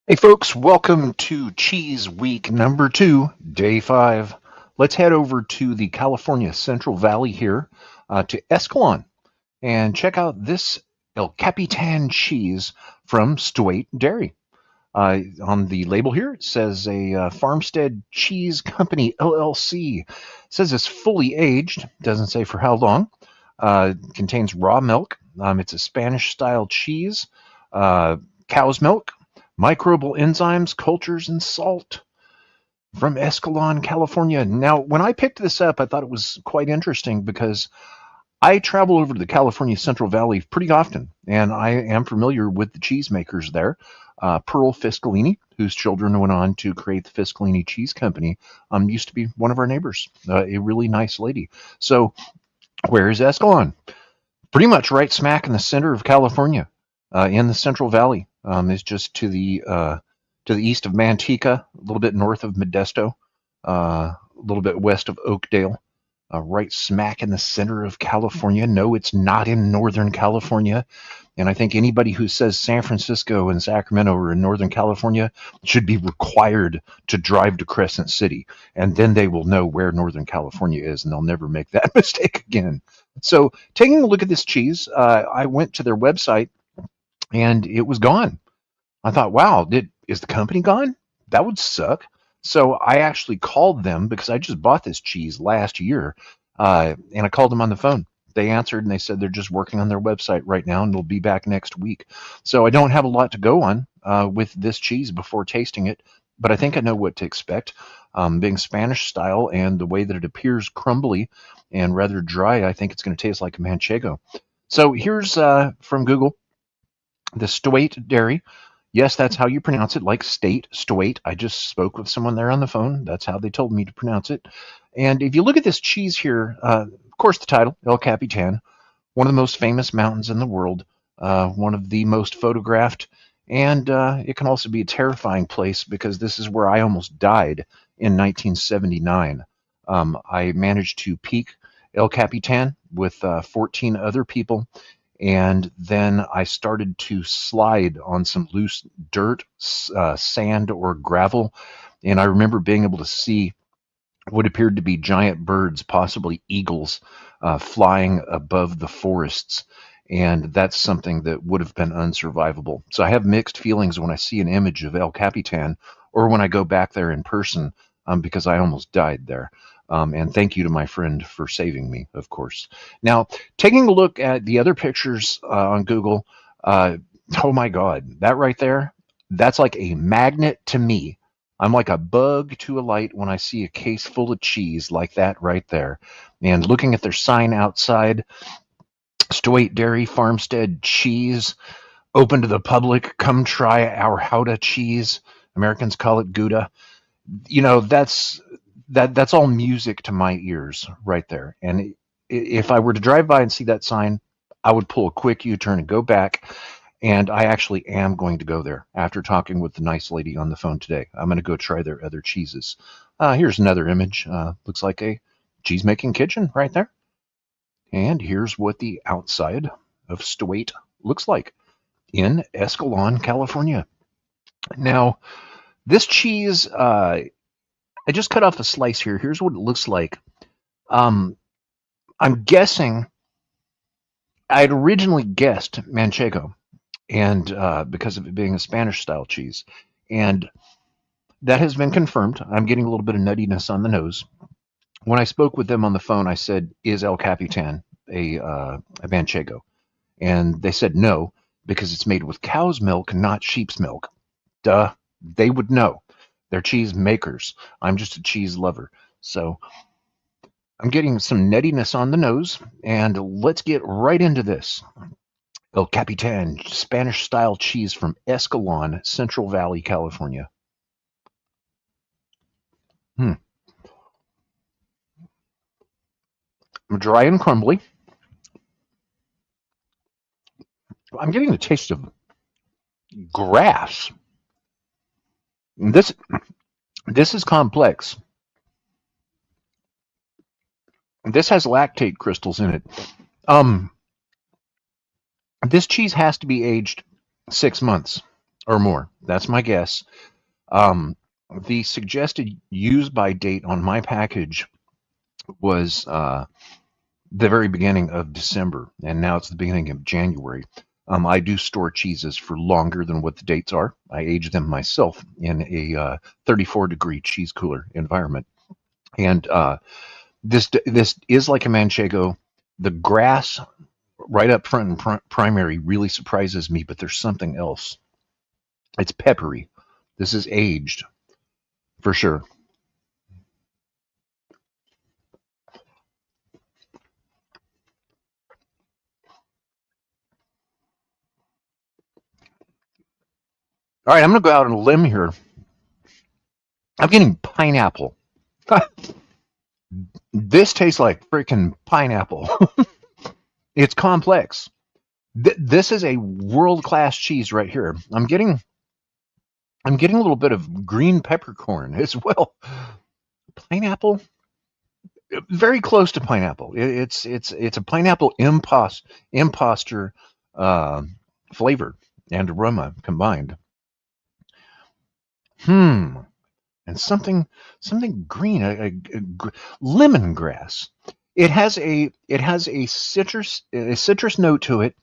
Hey folks, welcome to Cheese Week number 2, day 5. Let's head over to the California Central Valley here to Escalon and check out this El Capitan cheese from Stuyt Dairy. On the label here, it says a Farmstead Cheese Company LLC. It says it's fully aged, doesn't say for how long. Contains raw milk. It's a Spanish style cheese, cow's milk, microbial enzymes, cultures, and salt from Escalon, California. Now, when I picked this up, I thought it was quite interesting because I travel over to the California Central Valley pretty often, and I am familiar with the cheesemakers there. Pearl Fiscalini, whose children went on to create the Fiscalini Cheese Company, used to be one of our neighbors, a really nice lady. So, where is Escalon? Pretty much right smack in the center of California, in the Central Valley. Is just to the east of Manteca, a little bit north of Modesto, a little bit west of Oakdale, right smack in the center of California. No, it's not in Northern California. And I think anybody who says San Francisco and Sacramento are in Northern California should be required to drive to Crescent City. And then they will know where Northern California is, and they'll never make that mistake again. So, taking a look at this cheese, I went to their website and it was gone. I thought, wow, is the company gone? That would suck. So I actually called them because I just bought this cheese last year, and I called them on the phone. They answered and they said they're just working on their website right now and they'll be back next week. So I don't have a lot to go on with this cheese before tasting it, but I think I know what to expect. Being Spanish style and the way that it appears crumbly and rather dry, I think it's going to taste like a manchego. So here's from Google, the Stuyt Dairy. Yes, that's how you pronounce it, like state, Stuyt. I just spoke with someone there on the phone. That's how they told me to pronounce it. And if you look at this cheese here, of course, the title, El Capitan, one of the most famous mountains in the world, one of the most photographed, and it can also be a terrifying place because this is where I almost died in 1979. I managed to peak El Capitan with 14 other people, and then I started to slide on some loose dirt, sand, or gravel. And I remember being able to see what appeared to be giant birds, possibly eagles, flying above the forests. And that's something that would have been unsurvivable. So I have mixed feelings when I see an image of El Capitan or when I go back there in person, because I almost died there. And thank you to my friend for saving me, of course. Now, taking a look at the other pictures on Google, oh my God, that right there, that's like a magnet to me. I'm like a bug to a light when I see a case full of cheese like that right there. And looking at their sign outside, Stuyt Dairy Farmstead cheese, open to the public, come try our Gouda cheese. Americans call it Gouda. You know, that's all music to my ears right there. And if I were to drive by and see that sign, I would pull a quick U-turn and go back. And I actually am going to go there after talking with the nice lady on the phone today. I'm going to go try their other cheeses. Here's another image. Looks like a cheese making kitchen right there. And here's what the outside of Stuyt looks like in Escalon, California. Now, this cheese, I just cut off a slice here. Here's what it looks like. I'm guessing, I'd originally guessed manchego, and because of it being a Spanish style cheese. And that has been confirmed. I'm getting a little bit of nuttiness on the nose. When I spoke with them on the phone, I said, is El Capitan a manchego? And they said no, because it's made with cow's milk, not sheep's milk. Duh, they would know. They're cheese makers. I'm just a cheese lover. So I'm getting some nuttiness on the nose, and let's get right into this. El Capitan, Spanish-style cheese from Escalon, Central Valley, California. Dry and crumbly. I'm getting the taste of grass. This is complex. This has lactate crystals in it. This cheese has to be aged 6 months. or more. That's my guess. Um, the suggested use by date on my package was the very beginning of December, and now it's the beginning of January. I do store cheeses for longer than what the dates are. I age them myself in a 34-degree cheese cooler environment. And this is like a manchego. The grass right up front and primary really surprises me, but there's something else. It's peppery. This is aged for sure. All right, I'm going to go out on a limb here. I'm getting pineapple. This tastes like freaking pineapple. It's complex. This is a world-class cheese right here. I'm getting a little bit of green peppercorn as well. Pineapple, very close to pineapple. It's a pineapple imposter uh, flavor and aroma combined. Hmm. And something green, lemongrass. It has a citrus note to it,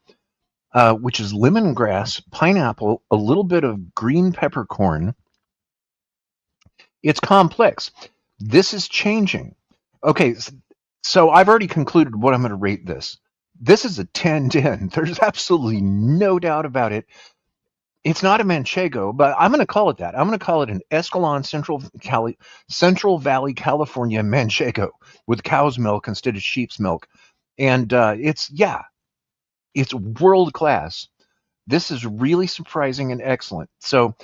which is lemongrass, pineapple, a little bit of green peppercorn. It's complex. This is changing. Okay, so I've already concluded what I'm going to rate this. This is a 10-10. There's absolutely no doubt about it. It's not a manchego, but I'm going to call it that. I'm going to call it an Escalon Central Valley, California manchego with cow's milk instead of sheep's milk. And it's world class. This is really surprising and excellent. So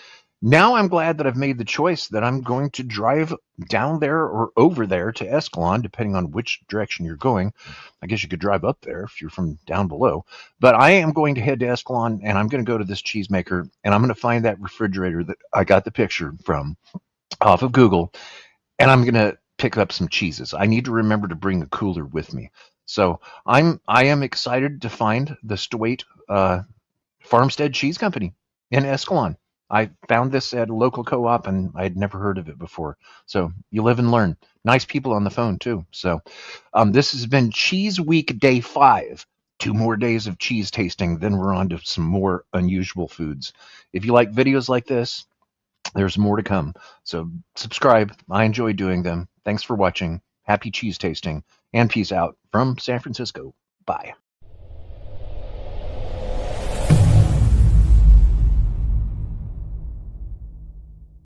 now I'm glad that I've made the choice that I'm going to drive down there or over there to Escalon, depending on which direction you're going. I guess you could drive up there if you're from down below. But I am going to head to Escalon, and I'm going to go to this cheesemaker, and I'm going to find that refrigerator that I got the picture from off of Google, and I'm going to pick up some cheeses. I need to remember to bring a cooler with me. So I am excited to find the Stuyt Farmstead Cheese Company in Escalon. I found this at a local co-op, and I had never heard of it before. So you live and learn. Nice people on the phone too. So this has been Cheese Week Day 5. 2 more days of cheese tasting, then we're on to some more unusual foods. If you like videos like this, there's more to come. So subscribe. I enjoy doing them. Thanks for watching. Happy cheese tasting, and peace out from San Francisco. Bye.